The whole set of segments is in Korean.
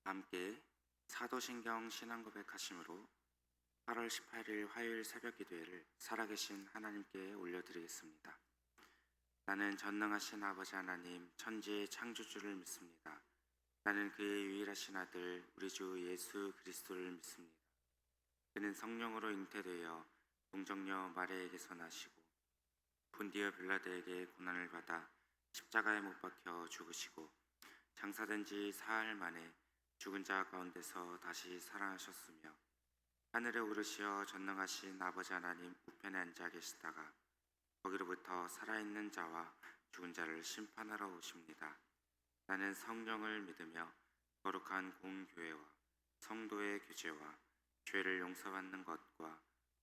함께 사도신경 신앙고백하심으로 8월 18일 화요일 새벽 기도회를 살아계신 하나님께 올려드리겠습니다. 나는 전능하신 아버지 하나님 천지의 창조주를 믿습니다. 나는 그의 유일하신 아들 우리 주 예수 그리스도를 믿습니다. 그는 성령으로 잉태되어 동정녀 마리아에게서 나시고 본디어 빌라도에게 고난을 받아 십자가에 못 박혀 죽으시고 장사된 지 사흘 만에 죽은 자 가운데서 다시 살아나셨으며 하늘에 오르시어 전능하신 아버지 하나님 우편에 앉아 계시다가 거기로부터 살아있는 자와 죽은 자를 심판하러 오십니다. 나는 성령을 믿으며 거룩한 공교회와 성도의 교제와 죄를 용서받는 것과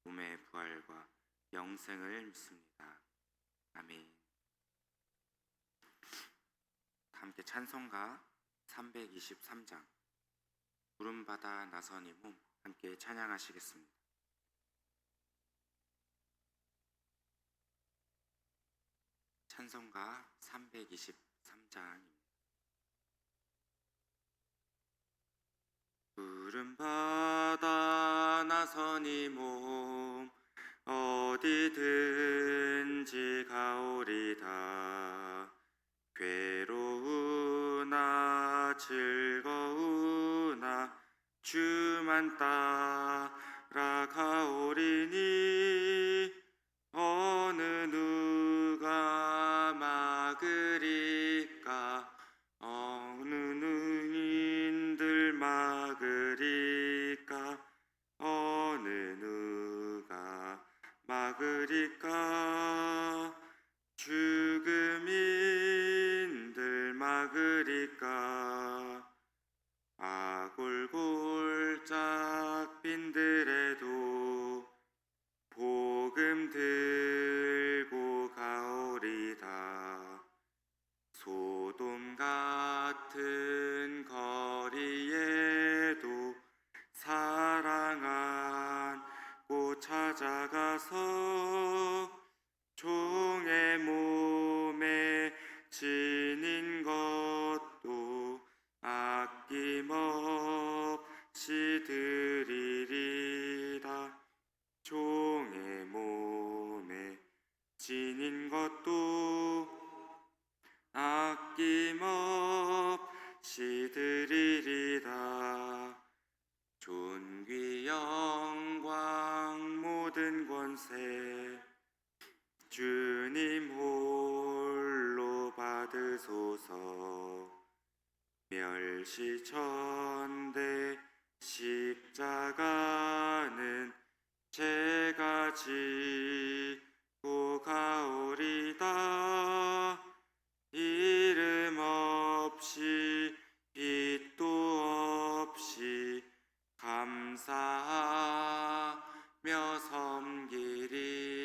몸의 부활과 영생을 믿습니다. 아멘. 함께 찬송가 323장 구름바다 나선이 몸 함께 찬양하시겠습니다. 찬송가 323장입니다. 구름바다 나선이 몸 어디든지 가오리다. 괴로우나 즐거우나 주만 따라가오리니 어느 누가 막으리까. 어느 능인들 막으리까. 어느 누가 막으리까. 죽음인들 막으리까. 아골골짝 빈들에도 복음 들고 가오리다. 소돔 같은 거리에도 사랑 안고 찾아가서 종의 몸에 지닌 것도 아낌없이 드리리다. 종의 몸에 지닌 것도 아낌없이 드리리다. 존귀 영광 모든 권세 주님 홀로 받으소서. 멸시천대 십자가는 제가 지고 가오리다. 이름 없이 빛도 없이 감사하며 섬기리다.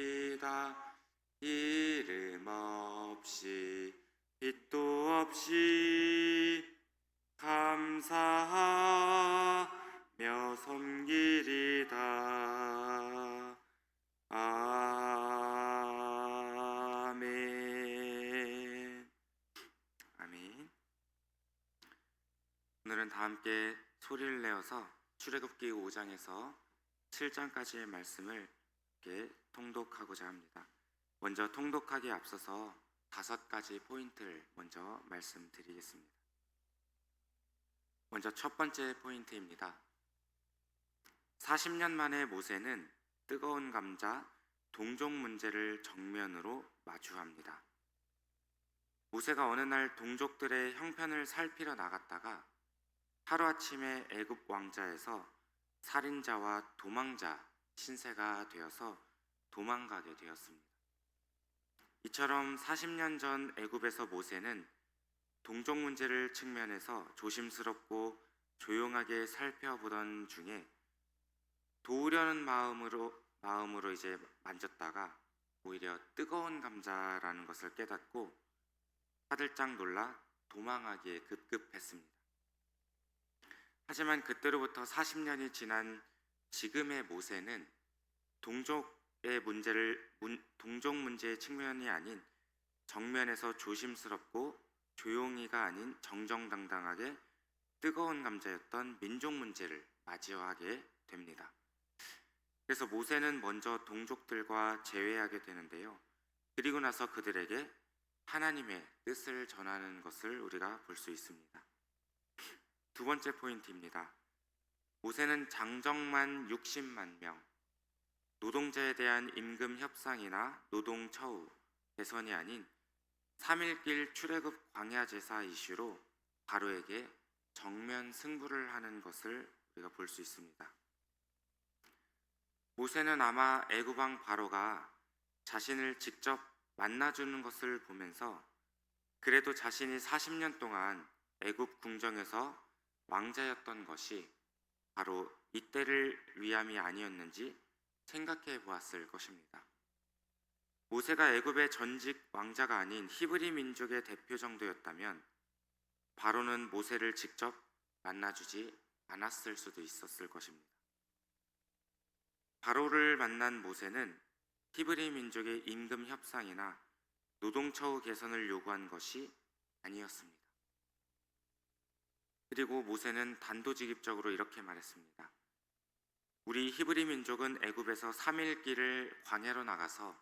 이름 없이 빛도 없이 감사하며 섬기리다. 아멘. 아멘. 오늘은 다 함께 소리를 내어서 출애굽기 5장에서 7장까지의 말씀을 이렇게 통독하고자 합니다. 먼저 통독하기에 앞서서 5가지 포인트를 먼저 말씀드리겠습니다. 먼저 첫 번째 포인트입니다. 40년 만에 모세는 뜨거운 감자 동족 문제를 정면으로 마주합니다. 모세가 어느 날 동족들의 형편을 살피러 나갔다가 하루아침에 애굽 왕자에서 살인자와 도망자 신세가 되어서 도망가게 되었습니다. 이처럼 40년 전 애굽에서 모세는 동족 문제를 측면에서 조심스럽고 조용하게 살펴보던 중에 도우려는 마음으로 이제 만졌다가 오히려 뜨거운 감자라는 것을 깨닫고 화들짝 놀라 도망하기에 급급했습니다. 하지만 그때로부터 40년이 지난 지금의 모세는 동족 문제의 측면이 아닌 정면에서 조심스럽고 조용히가 아닌 정정당당하게 뜨거운 감자였던 민족 문제를 맞이하게 됩니다. 그래서 모세는 먼저 동족들과 재회하게 되는데요. 그리고 나서 그들에게 하나님의 뜻을 전하는 것을 우리가 볼 수 있습니다. 두 번째 포인트입니다. 모세는 장정만 60만 명, 노동자에 대한 임금 협상이나 노동 처우 개선이 아닌 3일길 출애굽 광야 제사 이슈로 바로에게 정면 승부를 하는 것을 우리가 볼 수 있습니다. 모세는 아마 애굽 왕 바로가 자신을 직접 만나주는 것을 보면서 그래도 자신이 40년 동안 애굽 궁정에서 왕자였던 것이 바로 이때를 위함이 아니었는지 생각해 보았을 것입니다. 모세가 애굽의 전직 왕자가 아닌 히브리 민족의 대표 정도였다면 바로는 모세를 직접 만나주지 않았을 수도 있었을 것입니다. 바로를 만난 모세는 히브리 민족의 임금 협상이나 노동처우 개선을 요구한 것이 아니었습니다. 그리고 모세는 단도직입적으로 이렇게 말했습니다. 우리 히브리 민족은 애굽에서 3일 길을 광야로 나가서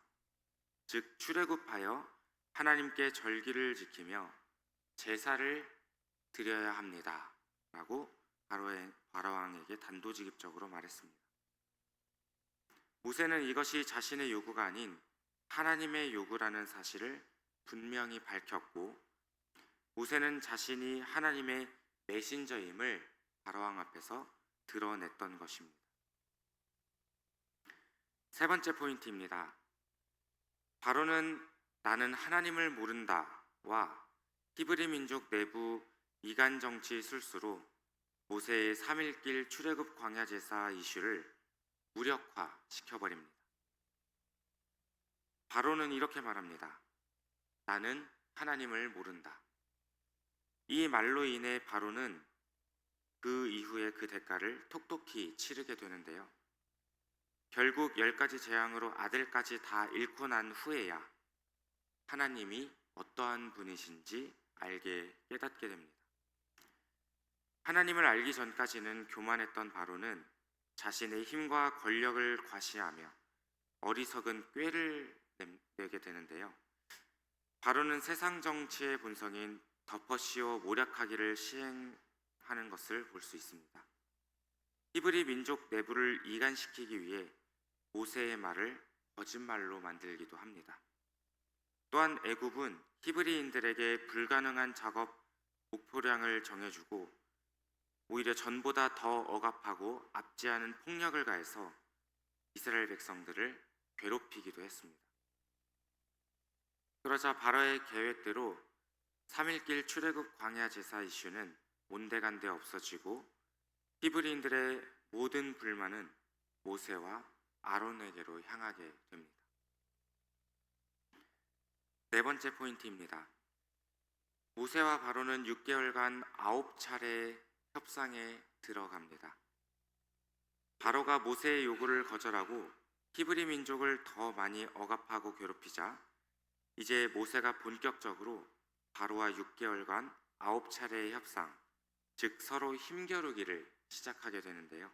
즉 출애굽하여 하나님께 절기를 지키며 제사를 드려야 합니다. 라고 바로 왕에게 단도직입적으로 말했습니다. 모세는 이것이 자신의 요구가 아닌 하나님의 요구라는 사실을 분명히 밝혔고 모세는 자신이 하나님의 메신저임을 바로왕 앞에서 드러냈던 것입니다. 세 번째 포인트입니다. 바로는 나는 하나님을 모른다와 히브리 민족 내부 이간 정치 술수로 모세의 3일길 출애굽 광야 제사 이슈를 무력화시켜버립니다. 바로는 이렇게 말합니다. 나는 하나님을 모른다. 이 말로 인해 바로는 그 이후에 그 대가를 톡톡히 치르게 되는데요. 결국 10가지 재앙으로 아들까지 다 잃고 난 후에야 하나님이 어떠한 분이신지 깨닫게 됩니다. 하나님을 알기 전까지는 교만했던 바로는 자신의 힘과 권력을 과시하며 어리석은 꾀를 내게 되는데요. 바로는 세상 정치의 본성인 덮어씌워 모략하기를 시행하는 것을 볼 수 있습니다. 히브리 민족 내부를 이간시키기 위해 모세의 말을 거짓말로 만들기도 합니다. 또한 애굽은 히브리인들에게 불가능한 작업 목표량을 정해주고 오히려 전보다 더 억압하고 압제하는 폭력을 가해서 이스라엘 백성들을 괴롭히기도 했습니다. 그러자 바로의 계획대로 3일길 출애굽 광야 제사 이슈는 온데간데 없어지고 히브리인들의 모든 불만은 모세와 아론에게로 향하게 됩니다. 네 번째 포인트입니다. 모세와 바로는 6개월간 9차례 협상에 들어갑니다. 바로가 모세의 요구를 거절하고 히브리 민족을 더 많이 억압하고 괴롭히자 이제 모세가 본격적으로 바로와 6개월간 9차례의 협상, 즉 서로 힘겨루기를 시작하게 되는데요.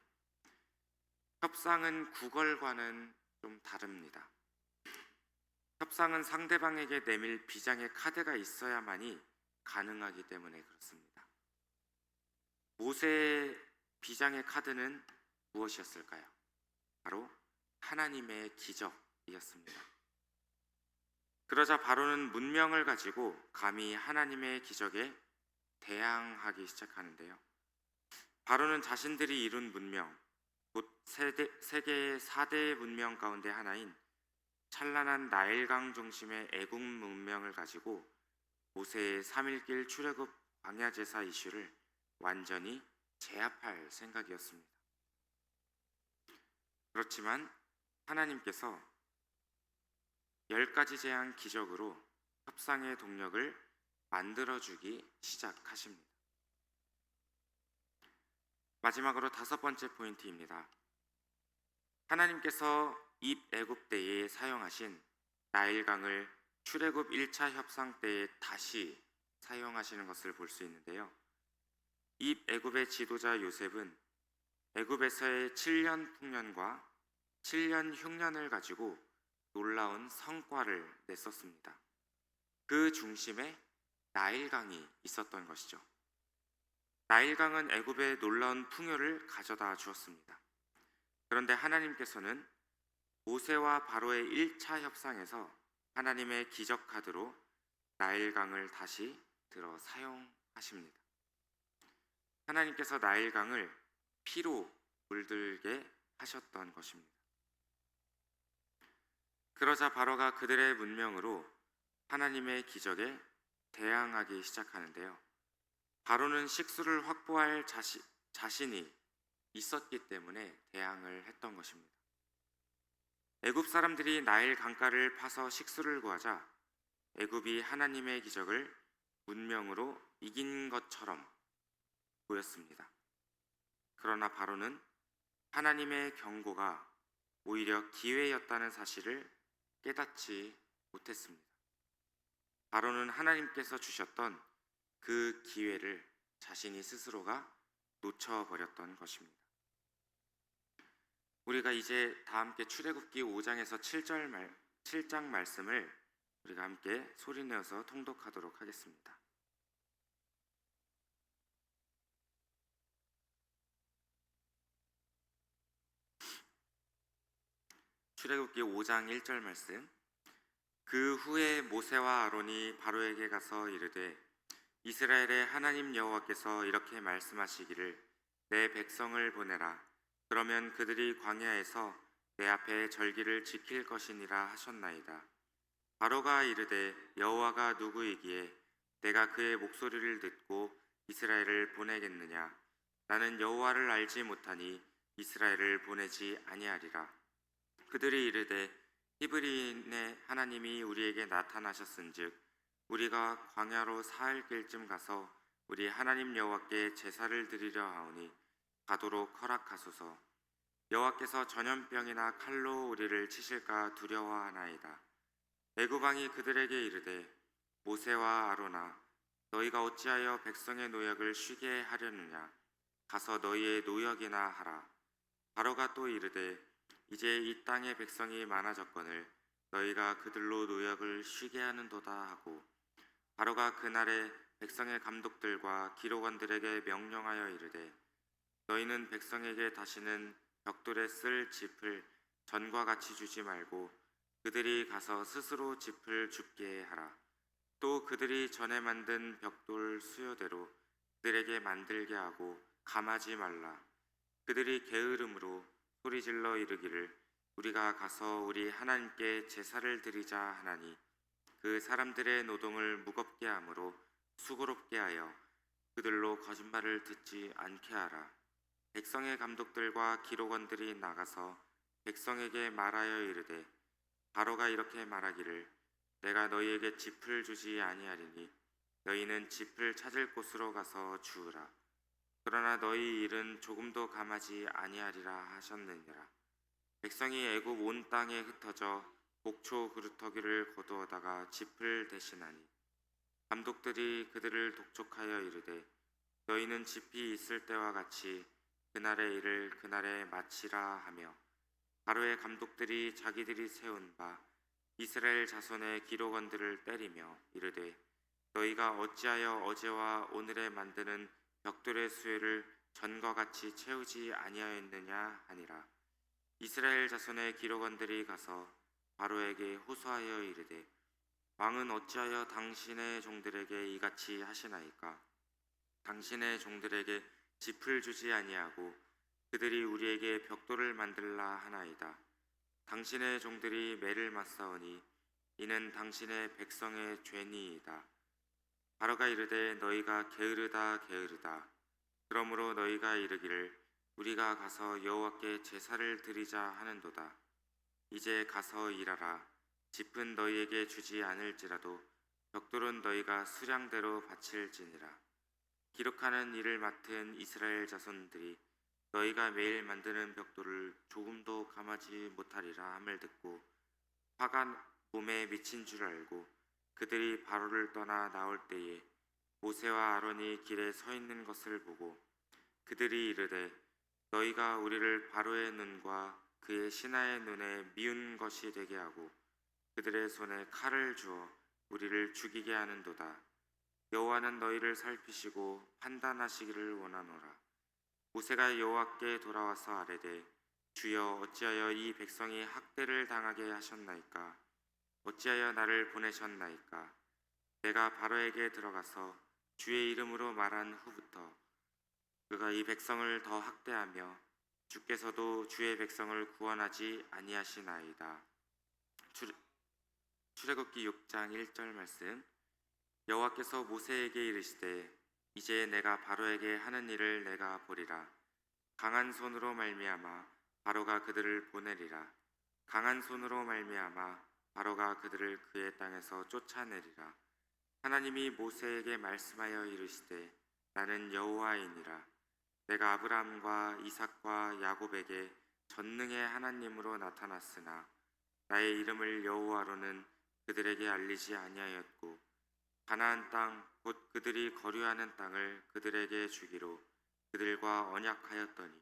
협상은 구걸과는 좀 다릅니다. 협상은 상대방에게 내밀 비장의 카드가 있어야만이 가능하기 때문에 그렇습니다. 모세의 비장의 카드는 무엇이었을까요? 바로 하나님의 기적이었습니다. 그러자 바로는 문명을 가지고 감히 하나님의 기적에 대항하기 시작하는데요. 바로는 자신들이 이룬 문명, 곧 세계의 4대 문명 가운데 하나인 찬란한 나일강 중심의 애국 문명을 가지고 모세의 3일길 출애굽 광야 제사 이슈를 완전히 제압할 생각이었습니다. 그렇지만 하나님께서 10가지 재앙 기적으로 협상의 동력을 만들어주기 시작하십니다. 마지막으로 5번째 포인트입니다. 하나님께서 입애굽 때에 사용하신 나일강을 출애굽 1차 협상 때에 다시 사용하시는 것을 볼 수 있는데요. 이 애굽의 지도자 요셉은 애굽에서의 7년 풍년과 7년 흉년을 가지고 놀라운 성과를 냈었습니다. 그 중심에 나일강이 있었던 것이죠. 나일강은 애굽의 놀라운 풍요를 가져다 주었습니다. 그런데 하나님께서는 모세와 바로의 1차 협상에서 하나님의 기적 카드로 나일강을 다시 들어 사용하십니다. 하나님께서 나일강을 피로 물들게 하셨던 것입니다. 그러자 바로가 그들의 문명으로 하나님의 기적에 대항하기 시작하는데요. 바로는 식수를 확보할 자신이 있었기 때문에 대항을 했던 것입니다. 애굽 사람들이 나일 강가를 파서 식수를 구하자 애굽이 하나님의 기적을 문명으로 이긴 것처럼 보였습니다. 그러나 바로는 하나님의 경고가 오히려 기회였다는 사실을 깨닫지 못했습니다. 바로는 하나님께서 주셨던 그 기회를 자신이 스스로가 놓쳐버렸던 것입니다. 우리가 이제 다 함께 출애굽기 5장에서 7장 말씀을 우리가 함께 소리내어서 통독하도록 하겠습니다. 출애굽기 5장 1절 말씀. 그 후에 모세와 아론이 바로에게 가서 이르되 이스라엘의 하나님 여호와께서 이렇게 말씀하시기를 내 백성을 보내라. 그러면 그들이 광야에서 내 앞에 절기를 지킬 것이니라 하셨나이다. 바로가 이르되 여호와가 누구이기에 내가 그의 목소리를 듣고 이스라엘을 보내겠느냐. 나는 여호와를 알지 못하니 이스라엘을 보내지 아니하리라. 그들이 이르되 히브리인의 하나님이 우리에게 나타나셨은즉 우리가 광야로 사흘 길쯤 가서 우리 하나님 여호와께 제사를 드리려 하오니 가도록 허락하소서. 여호와께서 전염병이나 칼로 우리를 치실까 두려워하나이다. 애굽 왕이 그들에게 이르되 모세와 아론아 너희가 어찌하여 백성의 노역을 쉬게 하려느냐. 가서 너희의 노역이나 하라. 바로가 또 이르되 이제 이 땅의 백성이 많아졌거늘 너희가 그들로 노역을 쉬게 하는도다 하고 바로가 그날에 백성의 감독들과 기록원들에게 명령하여 이르되 너희는 백성에게 다시는 벽돌에 쓸 짚을 전과 같이 주지 말고 그들이 가서 스스로 짚을 줍게 하라. 또 그들이 전에 만든 벽돌 수요대로 그들에게 만들게 하고 감하지 말라. 그들이 게으름으로 소리질러 이르기를 우리가 가서 우리 하나님께 제사를 드리자 하나니 그 사람들의 노동을 무겁게 하므로 수고롭게 하여 그들로 거짓말을 듣지 않게 하라. 백성의 감독들과 기록원들이 나가서 백성에게 말하여 이르되 바로가 이렇게 말하기를 내가 너희에게 짚을 주지 아니하리니 너희는 짚을 찾을 곳으로 가서 주우라. 그러나 너희 일은 조금도 감하지 아니하리라 하셨느니라. 백성이 애굽 온 땅에 흩어져 목초 그루터기를 거두어다가 짚을 대신하니 감독들이 그들을 독촉하여 이르되 너희는 짚이 있을 때와 같이 그날의 일을 그날에 마치라 하며 바로의 감독들이 자기들이 세운 바 이스라엘 자손의 기록원들을 때리며 이르되 너희가 어찌하여 어제와 오늘에 만드는 벽돌의 수요를 전과 같이 채우지 아니하였느냐 하니라. 이스라엘 자손의 기록원들이 가서 바로에게 호소하여 이르되 왕은 어찌하여 당신의 종들에게 이같이 하시나이까. 당신의 종들에게 짚을 주지 아니하고 그들이 우리에게 벽돌을 만들라 하나이다. 당신의 종들이 매를 맞사오니 이는 당신의 백성의 죄니이다. 바로가 이르되 너희가 게으르다 게으르다. 그러므로 너희가 이르기를 우리가 가서 여호와께 제사를 드리자 하는도다. 이제 가서 일하라. 짚은 너희에게 주지 않을지라도 벽돌은 너희가 수량대로 바칠지니라. 기록하는 일을 맡은 이스라엘 자손들이 너희가 매일 만드는 벽돌을 조금도 감하지 못하리라 함을 듣고 화가 몸에 미친 줄 알고 그들이 바로를 떠나 나올 때에 모세와 아론이 길에 서 있는 것을 보고 그들이 이르되 너희가 우리를 바로의 눈과 그의 신하의 눈에 미운 것이 되게 하고 그들의 손에 칼을 주어 우리를 죽이게 하는도다. 여호와는 너희를 살피시고 판단하시기를 원하노라. 모세가 여호와께 돌아와서 아뢰되 주여 어찌하여 이 백성이 학대를 당하게 하셨나이까? 어찌하여 나를 보내셨나이까? 내가 바로에게 들어가서 주의 이름으로 말한 후부터 그가 이 백성을 더 학대하며 주께서도 주의 백성을 구원하지 아니하시나이다. 출애굽기 6장 1절 말씀. 여호와께서 모세에게 이르시되 이제 내가 바로에게 하는 일을 내가 보리라. 강한 손으로 말미암아 바로가 그들을 보내리라. 강한 손으로 말미암아 바로가 그들을 그의 땅에서 쫓아내리라. 하나님이 모세에게 말씀하여 이르시되 나는 여호와이니라. 내가 아브라함과 이삭과 야곱에게 전능의 하나님으로 나타났으나 나의 이름을 여호와로는 그들에게 알리지 아니하였고 가나안 땅 곧 그들이 거류하는 땅을 그들에게 주기로 그들과 언약하였더니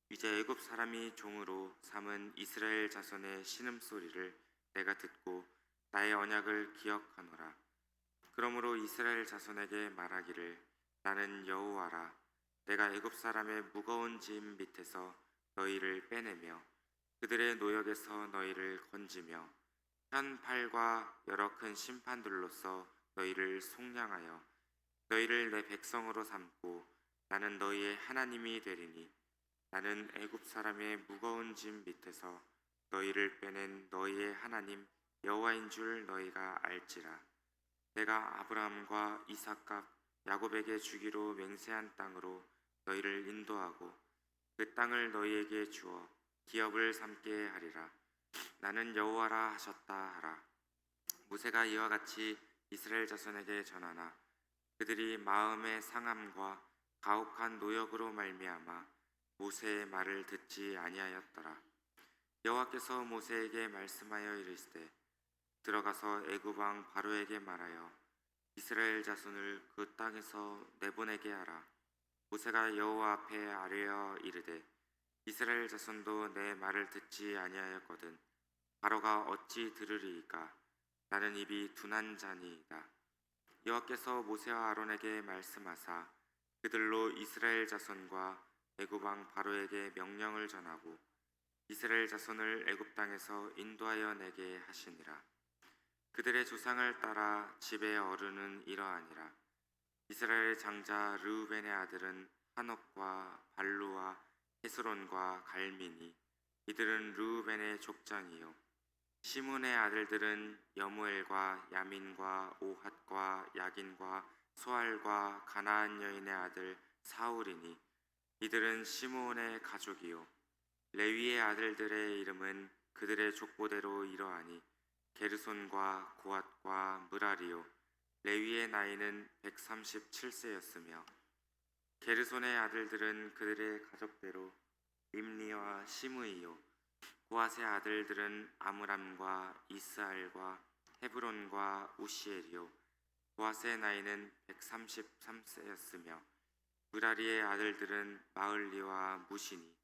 이제 애굽 사람이 종으로 삼은 이스라엘 자손의 신음소리를 내가 듣고 나의 언약을 기억하노라. 그러므로 이스라엘 자손에게 말하기를 나는 여호와라. 내가 애굽 사람의 무거운 짐 밑에서 너희를 빼내며 그들의 노역에서 너희를 건지며 현 팔과 여러 큰 심판들로서 너희를 속량하여 너희를 내 백성으로 삼고 나는 너희의 하나님이 되리니 나는 애굽 사람의 무거운 짐 밑에서 너희를 빼낸 너희의 하나님 여호와인 줄 너희가 알지라. 내가 아브라함과 이삭과 야곱에게 주기로 맹세한 땅으로 너희를 인도하고 그 땅을 너희에게 주어 기업을 삼게 하리라. 나는 여호와라 하셨다 하라. 모세가 이와 같이 이스라엘 자손에게 전하나 그들이 마음의 상함과 가혹한 노역으로 말미암아 모세의 말을 듣지 아니하였더라. 여호와께서 모세에게 말씀하여 이르시되 들어가서 애굽 왕 바로에게 말하여 이스라엘 자손을 그 땅에서 내보내게 하라. 모세가 여호와 앞에 아뢰어 이르되 이스라엘 자손도 내 말을 듣지 아니하였거든 바로가 어찌 들으리이까? 나는 입이 둔한 자니이다. 여호와께서 모세와 아론에게 말씀하사 그들로 이스라엘 자손과 애굽 왕 바로에게 명령을 전하고 이스라엘 자손을 애굽 땅에서 인도하여 내게 하시니라. 그들의 조상을 따라 집의 어른은 이러하니라. 이스라엘 장자 르우벤의 아들은 한옥과 발루와 헤스론과 갈미니 이들은 르우벤의 족장이요 시므온의 아들들은 여무엘과 야민과 오핫과 야긴과 소알과 가나안 여인의 아들 사울이니 이들은 시므온의 가족이요 레위의 아들들의 이름은 그들의 족보대로 이러하니 게르손과 고핫과 무라리요 레위의 나이는 137세였으며 게르손의 아들들은 그들의 가족대로 임리와 시므이요 고핫의 아들들은 아므람과 이스알과 헤브론과 우시엘이요 고핫의 나이는 133세였으며 무라리의 아들들은 마을리와 무시니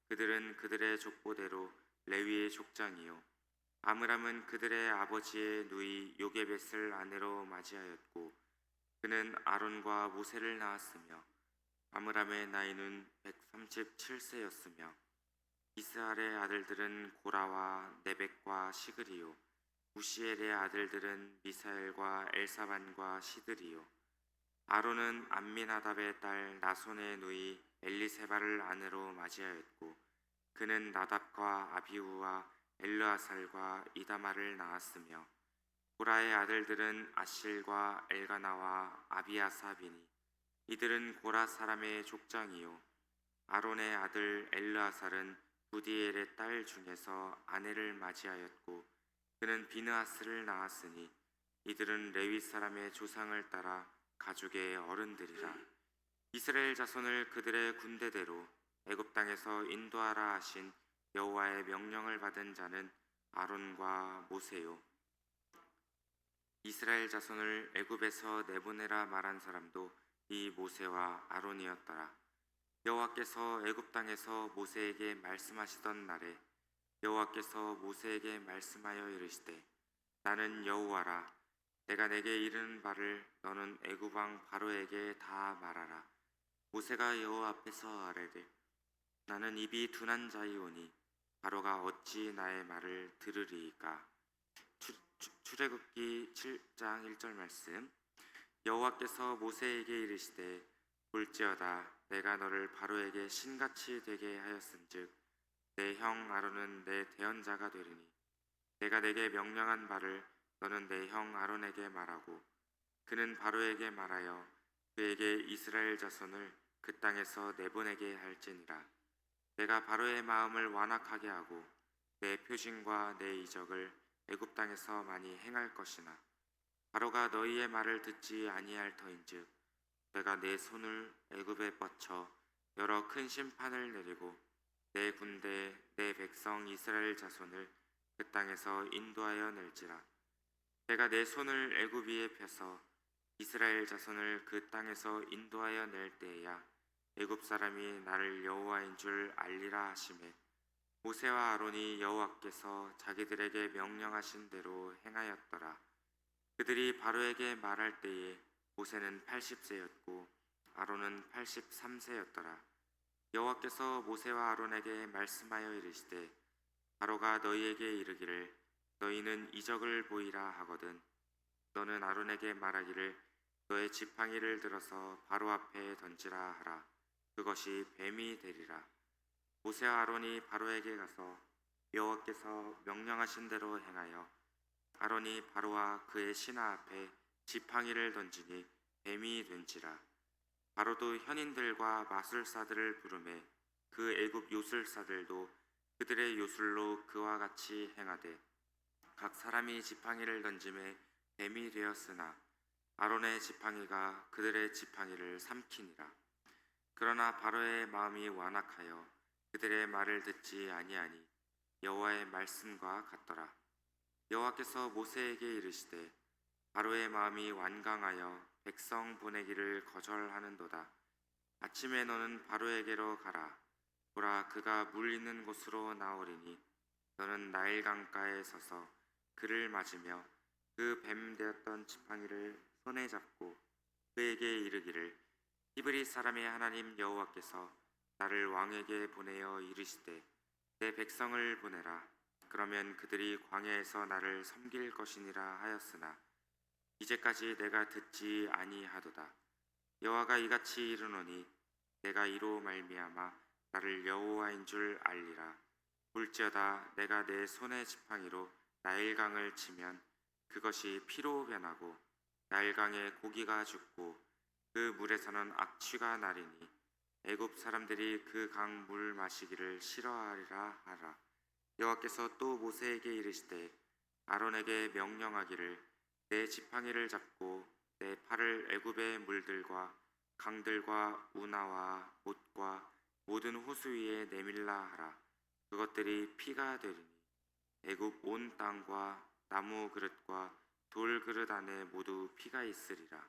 그들은 그들의 족보대로 레위의 족장이요 아므람은 그들의 아버지의 누이 요게벳을 아내로 맞이하였고 그는 아론과 모세를 낳았으며 아므람의 나이는 137세였으며 이스알의 아들들은 고라와 네벡과 시그리요 우시엘의 아들들은 미사엘과 엘사반과 시드리요 아론은 암미나답의 딸 나손의 누이 엘리세바를 아내로 맞이하였고 그는 나답과 아비후와 엘르아살과 이다마를 낳았으며 고라의 아들들은 아실과 엘가나와 아비아삽이니 이들은 고라 사람의 족장이요 아론의 아들 엘르아살은 부디엘의 딸 중에서 아내를 맞이하였고 그는 비느하스를 낳았으니 이들은 레위 사람의 조상을 따라 가족의 어른들이라. 이스라엘 자손을 그들의 군대대로 애굽 땅에서 인도하라 하신 여호와의 명령을 받은 자는 아론과 모세요 이스라엘 자손을 애굽에서 내보내라 말한 사람도 이 모세와 아론이었더라. 여호와께서 애굽 땅에서 모세에게 말씀하시던 날에 여호와께서 모세에게 말씀하여 이르시되 나는 여호와라. 내가 내게 이르는 바를 너는 애굽 왕 바로에게 다 말하라. 모세가 여호와 앞에서 아뢰되 나는 입이 둔한 자이오니 바로가 어찌 나의 말을 들으리이까. 출애굽기 7장 1절 말씀. 여호와께서 모세에게 이르시되 볼지어다 내가 너를 바로에게 신같이 되게 하였은즉 내 형 아론은 내 대언자가 되리니 내가 내게 명령한 바를 너는 내 형 아론에게 말하고 그는 바로에게 말하여 그에게 이스라엘 자손을 그 땅에서 내보내게 할지니라. 내가 바로의 마음을 완악하게 하고 내 표징과 내 이적을 애굽 땅에서 많이 행할 것이나 바로가 너희의 말을 듣지 아니할 터인즉 내가 내 손을 애굽에 뻗쳐 여러 큰 심판을 내리고 내 군대 내 백성 이스라엘 자손을 그 땅에서 인도하여 낼지라. 내가 내 손을 애굽 위에 펴서 이스라엘 자손을 그 땅에서 인도하여 낼 때에야 애굽 사람이 나를 여호와인 줄 알리라 하시매 모세와 아론이 여호와께서 자기들에게 명령하신 대로 행하였더라. 그들이 바로에게 말할 때에 모세는 80세였고 아론은 83세였더라. 여호와께서 모세와 아론에게 말씀하여 이르시되 바로가 너희에게 이르기를 너희는 이적을 보이라 하거든 너는 아론에게 말하기를 너의 지팡이를 들어서 바로 앞에 던지라 하라. 그것이 뱀이 되리라. 모세와 아론이 바로에게 가서 여호와께서 명령하신 대로 행하여 아론이 바로와 그의 신하 앞에 지팡이를 던지니 뱀이 된지라. 바로도 현인들과 마술사들을 부르매 그 애굽 요술사들도 그들의 요술로 그와 같이 행하되 각 사람이 지팡이를 던짐에 뱀이 되었으나 아론의 지팡이가 그들의 지팡이를 삼키니라. 그러나 바로의 마음이 완악하여 그들의 말을 듣지 아니하니 여호와의 말씀과 같더라. 여호와께서 모세에게 이르시되 바로의 마음이 완강하여 백성 보내기를 거절하는도다. 아침에 너는 바로에게로 가라. 보라 그가 물 있는 곳으로 나오리니 너는 나일 강가에 서서 그를 맞으며 그 뱀 되었던 지팡이를 손에 잡고 그에게 이르기를 히브리 사람의 하나님 여호와께서 나를 왕에게 보내어 이르시되 내 백성을 보내라. 그러면 그들이 광야에서 나를 섬길 것이니라 하였으나 이제까지 내가 듣지 아니하도다. 여호와가 이같이 이르노니 내가 이로 말미암아 나를 여호와인 줄 알리라. 볼지어다 내가 내 손의 지팡이로 나일강을 치면 그것이 피로 변하고 나일강에 고기가 죽고 그 물에서는 악취가 나리니 애굽 사람들이 그 강 물 마시기를 싫어하리라 하라. 여호와께서 또 모세에게 이르시되 아론에게 명령하기를 내 지팡이를 잡고 내 팔을 애굽의 물들과 강들과 운하와 못과 모든 호수 위에 내밀라 하라. 그것들이 피가 되리니 애굽 온 땅과 나무 그릇과 돌 그릇 안에 모두 피가 있으리라.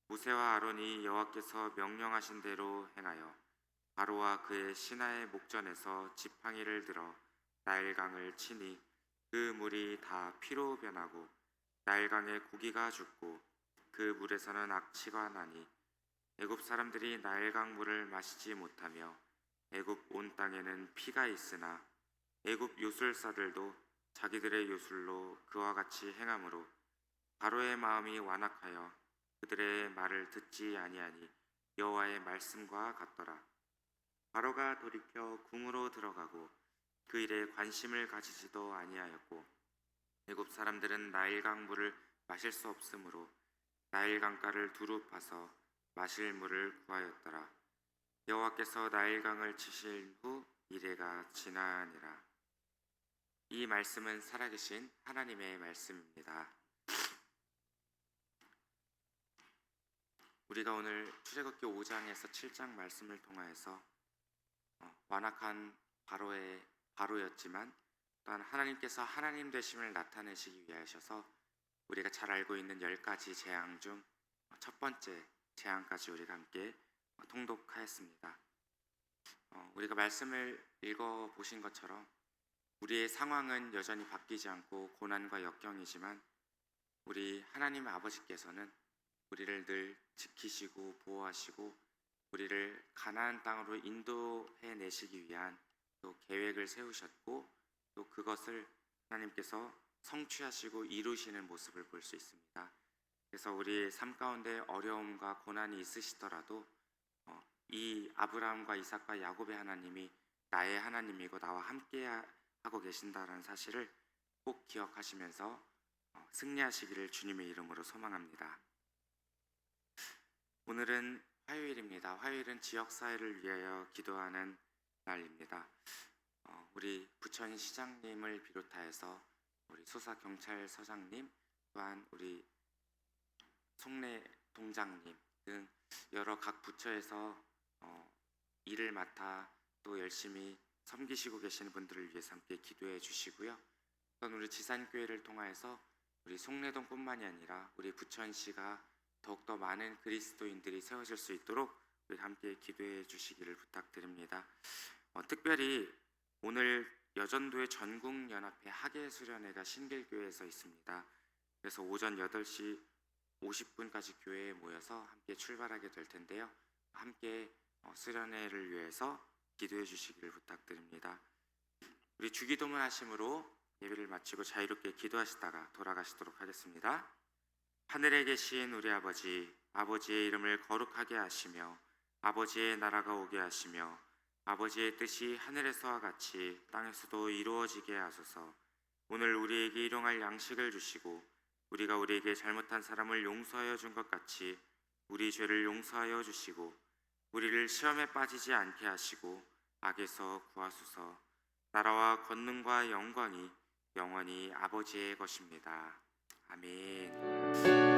모세와 아론이 여호와께서 명령하신 대로 행하여 바로와 그의 신하의 목전에서 지팡이를 들어 나일강을 치니 그 물이 다 피로 변하고 나일강에 고기가 죽고 그 물에서는 악취가 나니 애굽 사람들이 나일강 물을 마시지 못하며 애굽 온 땅에는 피가 있으나 애굽 요술사들도 자기들의 요술로 그와 같이 행함으로 바로의 마음이 완악하여 그들의 말을 듣지 아니하니 여호와의 말씀과 같더라. 바로가 돌이켜 궁으로 들어가고 그 일에 관심을 가지지도 아니하였고 애굽 사람들은 나일강 물을 마실 수 없으므로 나일강가를 두루 파서 마실 물을 구하였더라. 여호와께서 나일강을 치실 후 이레가 지나니라. 이 말씀은 살아계신 하나님의 말씀입니다. 우리가 오늘 출애굽기 5장에서 7장 말씀을 통하여서 완악한 바로였지만 또한 하나님께서 하나님 되심을 나타내시기 위하셔서 우리가 잘 알고 있는 10가지 재앙 중 첫 번째 재앙까지 우리가 함께 통독하였습니다. 우리가 말씀을 읽어보신 것처럼 우리의 상황은 여전히 바뀌지 않고 고난과 역경이지만 우리 하나님 아버지께서는 우리를 늘 지키시고 보호하시고 우리를 가나안 땅으로 인도해 내시기 위한 또 계획을 세우셨고 또 그것을 하나님께서 성취하시고 이루시는 모습을 볼 수 있습니다. 그래서 우리 삶 가운데 어려움과 고난이 있으시더라도 이 아브라함과 이삭과 야곱의 하나님이 나의 하나님이고 나와 함께 하고 계신다는 사실을 꼭 기억하시면서 승리하시기를 주님의 이름으로 소망합니다. 오늘은 화요일입니다. 화요일은 지역사회를 위하여 기도하는 날입니다. 우리 부천시장님을 비롯하여서 우리 수사경찰서장님 또한 우리 송내동장님 등 여러 각 부처에서 일을 맡아 또 열심히 섬기시고 계시는 분들을 위해서 함께 기도해 주시고요. 또한 우리 지산교회를 통하여서 우리 송내동뿐만이 아니라 우리 부천시가 더욱더 많은 그리스도인들이 세워질 수 있도록 우리 함께 기도해 주시기를 부탁드립니다. 특별히 오늘 여전도의 전국연합회 학예수련회가 신길교회에서 있습니다. 그래서 오전 8시 50분까지 교회에 모여서 함께 출발하게 될 텐데요. 함께 수련회를 위해서 기도해 주시기를 부탁드립니다. 우리 주기도문 하심으로 예배를 마치고 자유롭게 기도하시다가 돌아가시도록 하겠습니다. 하늘에 계신 우리 아버지, 아버지의 이름을 거룩하게 하시며 아버지의 나라가 오게 하시며 아버지의 뜻이 하늘에서와 같이 땅에서도 이루어지게 하소서. 오늘 우리에게 일용할 양식을 주시고 우리가 우리에게 잘못한 사람을 용서하여 준 것 같이 우리 죄를 용서하여 주시고 우리를 시험에 빠지지 않게 하시고 악에서 구하소서. 나라와 권능과 영광이 영원히 아버지의 것입니다. 아멘.